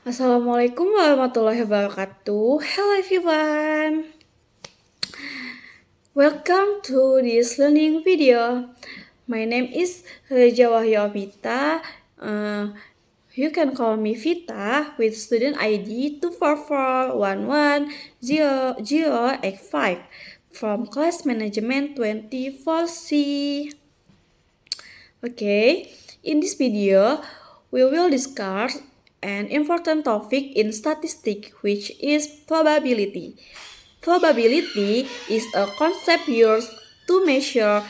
Assalamualaikum warahmatullahi wabarakatuh. Hello everyone. Welcome to this learning video. My name is Reja Wahyu Vita. You can call me Vita with student ID 244110085 from class management 24C. Okay, in this video, we will discuss an important topic in statistics, which is probability. Probability is a concept used to measure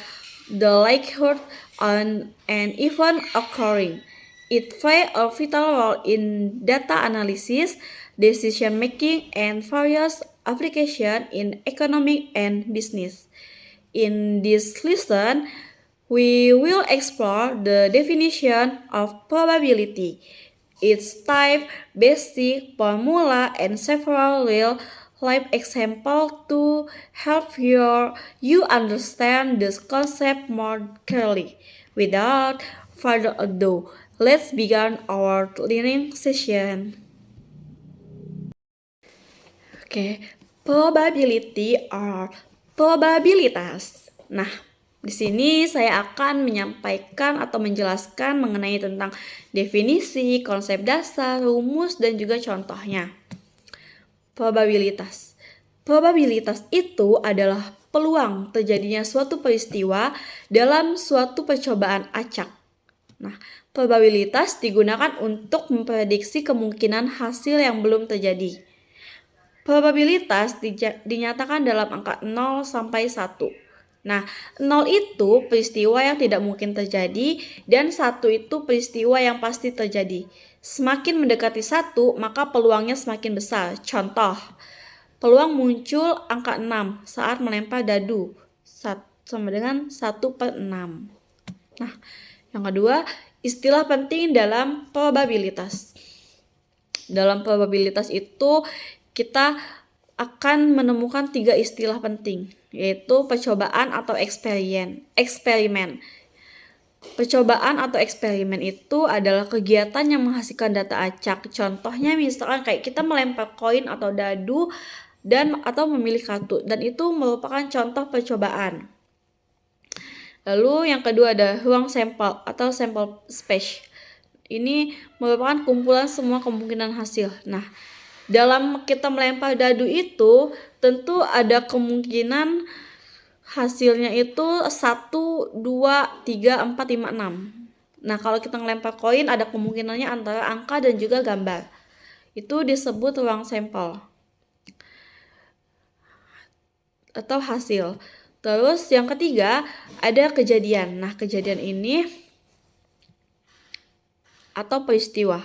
the likelihood on an event occurring. It plays a vital role in data analysis, decision making, and various applications in economic and business. In this lesson, we will explore the definition of probability, its type, basic formula, and several real-life examples to help you understand this concept more clearly. Without further ado, let's begin our learning session. Oke, probability or probabilitas. Nah, di sini saya akan menyampaikan atau menjelaskan mengenai tentang definisi, konsep dasar, rumus, dan juga contohnya. Probabilitas. Probabilitas itu adalah peluang terjadinya suatu peristiwa dalam suatu percobaan acak. Nah, probabilitas digunakan untuk memprediksi kemungkinan hasil yang belum terjadi. Probabilitas dinyatakan dalam angka 0 sampai 1. Nah, 0 itu peristiwa yang tidak mungkin terjadi dan 1 itu peristiwa yang pasti terjadi. Semakin mendekati 1, maka peluangnya semakin besar. Contoh, peluang muncul angka 6 saat melempar dadu sama dengan 1/6. Nah, yang kedua, istilah penting dalam probabilitas. Dalam probabilitas itu kita akan menemukan 3 istilah penting, yaitu percobaan atau eksperimen. Percobaan atau eksperimen itu adalah kegiatan yang menghasilkan data acak. Contohnya misalkan kayak kita melempar koin atau dadu atau memilih kartu, dan itu merupakan contoh percobaan. Lalu yang kedua ada ruang sampel atau sample space. Ini merupakan kumpulan semua kemungkinan hasil. Nah, dalam kita melempar dadu itu tentu ada kemungkinan hasilnya itu 1, 2, 3, 4, 5, 6. Nah, kalau kita ngelempar koin ada kemungkinannya antara angka dan juga gambar. Itu disebut ruang sampel atau hasil. Terus yang ketiga ada kejadian. Nah, kejadian ini atau peristiwa.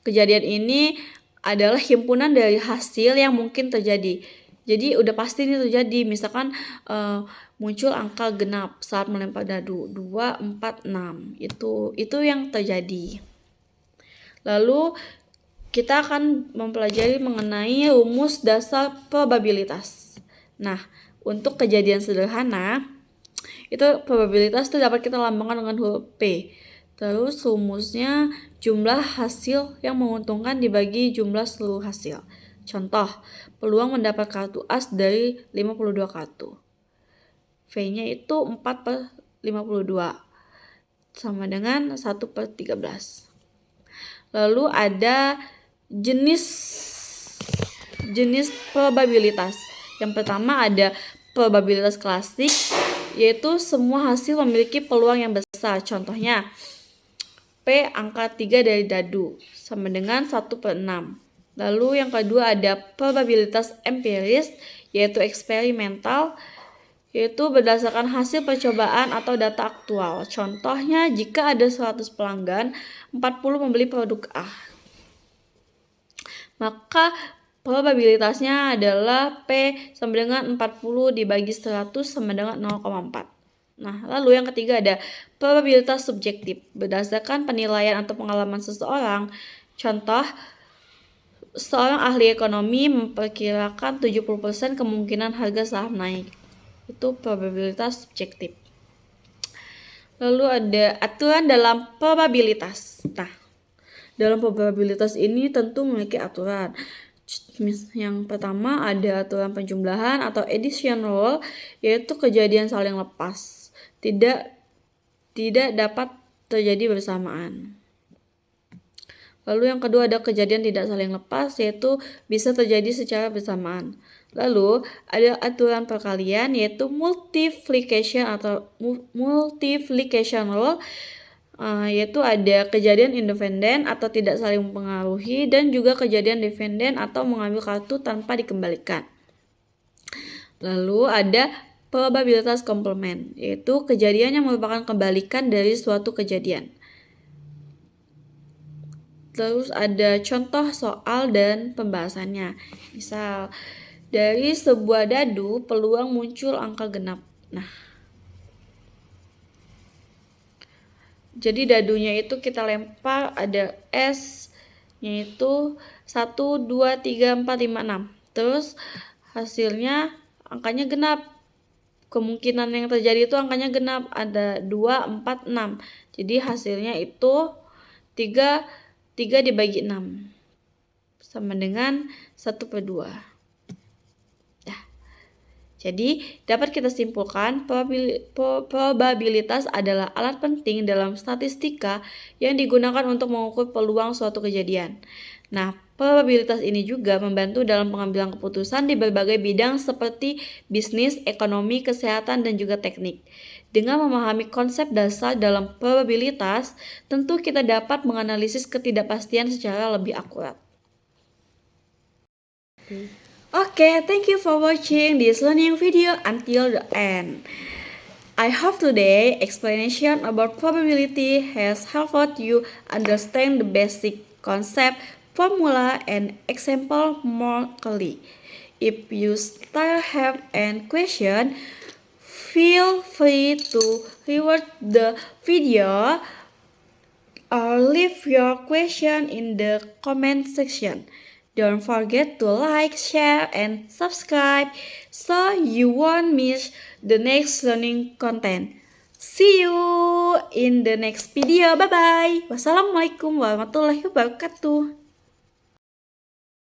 Kejadian ini adalah himpunan dari hasil yang mungkin terjadi. Jadi udah pasti ini terjadi. Misalkan muncul angka genap saat melempar dadu 2, 4, 6. Itu yang terjadi. Lalu kita akan mempelajari mengenai rumus dasar probabilitas. Nah, untuk kejadian sederhana, itu probabilitas itu dapat kita lambangkan dengan huruf P. Terus rumusnya jumlah hasil yang menguntungkan dibagi jumlah seluruh hasil. Contoh, peluang mendapat kartu as dari 52 kartu. V-nya itu 4/52 sama dengan 1/13. Lalu ada jenis probabilitas. Yang pertama ada probabilitas klasik, yaitu semua hasil memiliki peluang yang besar. Contohnya, P angka 3 dari dadu sama dengan 1/6. Lalu yang kedua ada probabilitas empiris, yaitu eksperimental, yaitu berdasarkan hasil percobaan atau data aktual. Contohnya, jika ada 100 pelanggan, 40 membeli produk A, maka probabilitasnya adalah P sama dengan 40 dibagi 100 sama dengan 0,4. Nah, lalu yang ketiga ada probabilitas subjektif, berdasarkan penilaian atau pengalaman seseorang. Contoh, seorang ahli ekonomi memperkirakan 70% kemungkinan harga saham naik. Itu probabilitas subjektif. Lalu ada aturan dalam probabilitas. Nah, dalam probabilitas ini tentu memiliki aturan. Yang pertama ada aturan penjumlahan atau addition rule, yaitu kejadian saling lepas tidak dapat terjadi bersamaan. Lalu yang kedua ada kejadian tidak saling lepas, yaitu bisa terjadi secara bersamaan. Lalu ada aturan perkalian, yaitu multiplication atau multiplication rule, yaitu ada kejadian independen atau tidak saling mempengaruhi, dan juga kejadian dependen atau mengambil kartu tanpa dikembalikan. Lalu ada probabilitas komplement, yaitu kejadian yang merupakan kebalikan dari suatu kejadian. Terus ada contoh soal dan pembahasannya. Misal, dari sebuah dadu peluang muncul angka genap. Nah, jadi dadunya itu kita lempar, ada S-nya itu 1, 2, 3, 4, 5, 6. Terus hasilnya angkanya genap. Kemungkinan yang terjadi itu angkanya genap, ada 2, 4, 6. Jadi hasilnya itu 3 dibagi 6 sama dengan 1/2. Jadi dapat kita simpulkan probabilitas adalah alat penting dalam statistika yang digunakan untuk mengukur peluang suatu kejadian. Nah, probabilitas ini juga membantu dalam pengambilan keputusan di berbagai bidang seperti bisnis, ekonomi, kesehatan, dan juga teknik. Dengan memahami konsep dasar dalam probabilitas, tentu kita dapat menganalisis ketidakpastian secara lebih akurat. Okay, thank you for watching this learning video until the end. I hope today's explanation about probability has helped you understand the basic concept, formula, and example more clearly. If you still have any question, feel free to rewatch the video or leave your question in the comment section. Don't forget to like, share, and subscribe so you won't miss the next learning content. See you in the next video. Bye-bye. Wassalamualaikum warahmatullahi wabarakatuh.